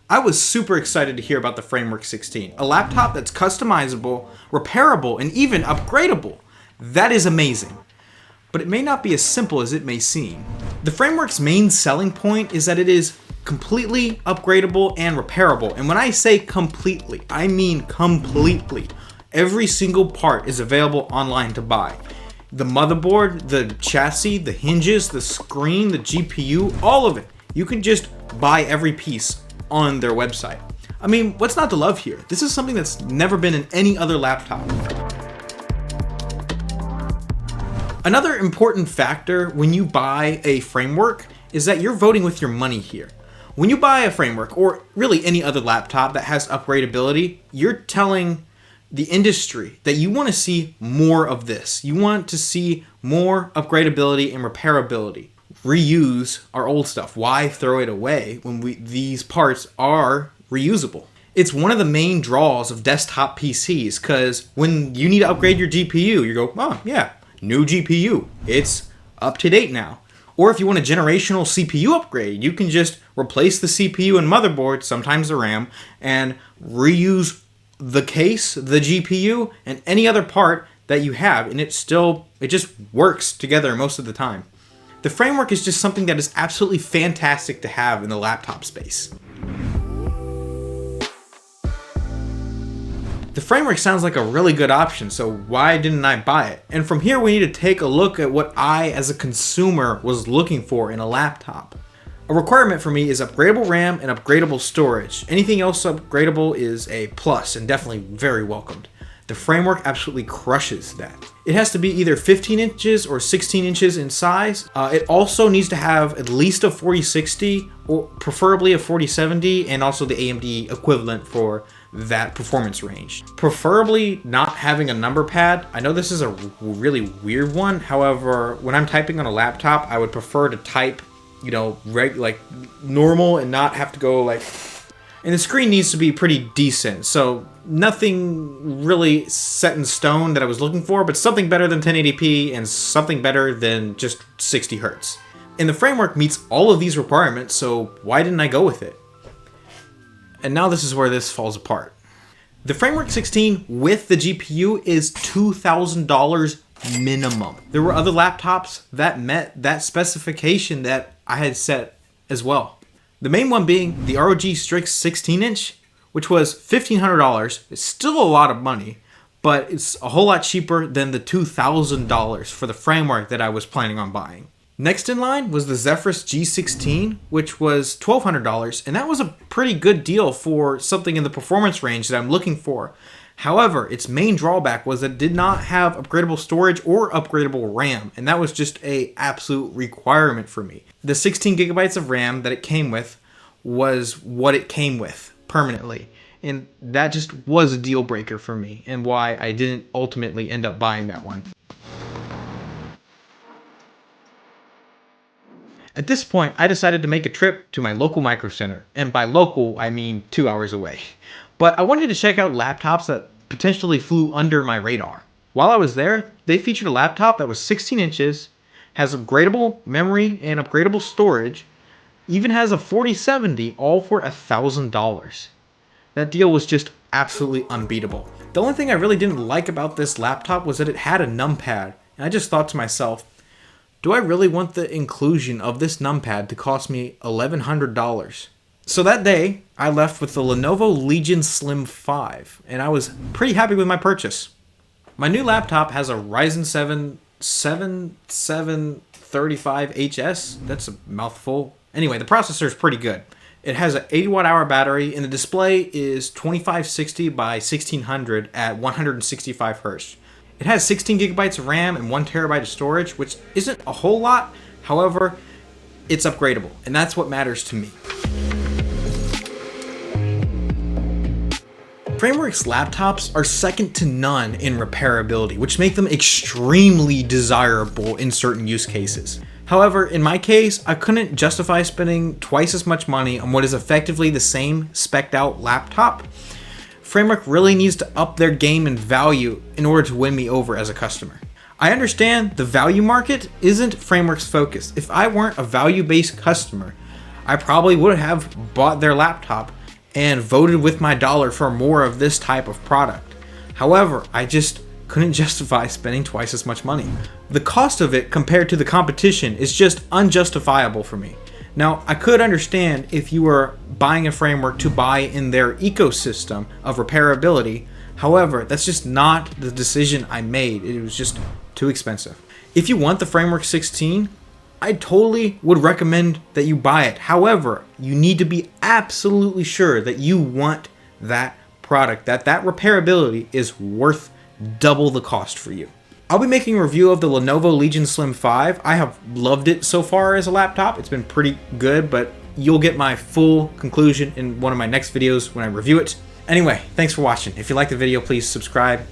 I was super excited to hear about the Framework 16, a laptop that's customizable, repairable, and even upgradable. That is amazing. But it may not be as simple as it may seem. The Framework's main selling point is that it is completely upgradable and repairable. And when I say completely, I mean completely. Every single part is available online to buy. The motherboard, the chassis, the hinges, the screen, the GPU, all of it. You can just buy every piece on their website. I mean, what's not to love here? This is something that's never been in any other laptop. Another important factor when you buy a Framework is that you're voting with your money here. When you buy a Framework, or really any other laptop that has upgradability, you're telling the industry that you want to see more of this. You want to see more upgradability and repairability. Reuse our old stuff. Why throw it away when these parts are reusable? It's one of the main draws of desktop PCs, because when you need to upgrade your GPU, you go, oh yeah, new GPU. It's up to date now. Or if you want a generational CPU upgrade, you can just replace the CPU and motherboard, sometimes the RAM, and reuse the case, the GPU, and any other part that you have, and it just works together most of the time. The Framework is just something that is absolutely fantastic to have in the laptop space. The Framework sounds like a really good option, so why didn't I buy it? And from here we need to take a look at what I, as a consumer, was looking for in a laptop. A requirement for me is upgradable RAM and upgradable storage. Anything else upgradable is a plus and definitely very welcomed. The Framework absolutely crushes that. It has to be either 15 inches or 16 inches in size. It also needs to have at least a 4060 or preferably a 4070, and also the AMD equivalent for that performance range. Preferably not having a number pad. I know this is a really weird one. However, when I'm typing on a laptop, I would prefer to type, like normal and not have to go like. And the screen needs to be pretty decent, so nothing really set in stone that I was looking for, but something better than 1080p and something better than just 60 Hertz. And the Framework meets all of these requirements, so why didn't I go with it? And now this is where this falls apart. The Framework 16 with the GPU is $2,000 minimum. There were other laptops that met that specification that I had set as well. The main one being the ROG Strix 16-inch, which was $1,500. It's still a lot of money, but it's a whole lot cheaper than the $2,000 for the Framework that I was planning on buying. Next in line was the Zephyrus G16, which was $1,200, and that was a pretty good deal for something in the performance range that I'm looking for. However, its main drawback was that it did not have upgradable storage or upgradable RAM, and that was just an absolute requirement for me. The 16 gigabytes of RAM that it came with was what it came with permanently, and that just was a deal breaker for me, and why I didn't ultimately end up buying that one. At this point, I decided to make a trip to my local micro center, and by local, I mean 2 hours away. But I wanted to check out laptops that potentially flew under my radar. While I was there, they featured a laptop that was 16 inches, has upgradable memory and upgradable storage, even has a 4070, all for $1,000. That deal was just absolutely unbeatable. The only thing I really didn't like about this laptop was that it had a numpad, and I just thought to myself, do I really want the inclusion of this numpad to cost me $1,100? So that day, I left with the Lenovo Legion Slim 5, and I was pretty happy with my purchase. My new laptop has a Ryzen 7 7735HS. That's a mouthful. Anyway, the processor is pretty good. It has an 80 watt hour battery, and the display is 2560 by 1600 at 165 Hz. It has 16 gigabytes of RAM and 1 terabyte of storage, which isn't a whole lot. However, it's upgradable, and that's what matters to me. Framework's laptops are second to none in repairability, which make them extremely desirable in certain use cases. However, in my case, I couldn't justify spending twice as much money on what is effectively the same spec'd out laptop. Framework really needs to up their game in value in order to win me over as a customer. I understand the value market isn't Framework's focus. If I weren't a value-based customer, I probably would have bought their laptop and voted with my dollar for more of this type of product. However, I just couldn't justify spending twice as much money. The cost of it compared to the competition is just unjustifiable for me. Now, I could understand if you were buying a framework to buy in their ecosystem of repairability. However, that's just not the decision I made. It was just too expensive. If you want the Framework 16, I totally would recommend that you buy it. However, you need to be absolutely sure that you want that product, that repairability is worth double the cost for you. I'll be making a review of the Lenovo Legion Slim 5. I have loved it so far as a laptop. It's been pretty good, but you'll get my full conclusion in one of my next videos when I review it. Anyway, thanks for watching. If you liked the video, please subscribe.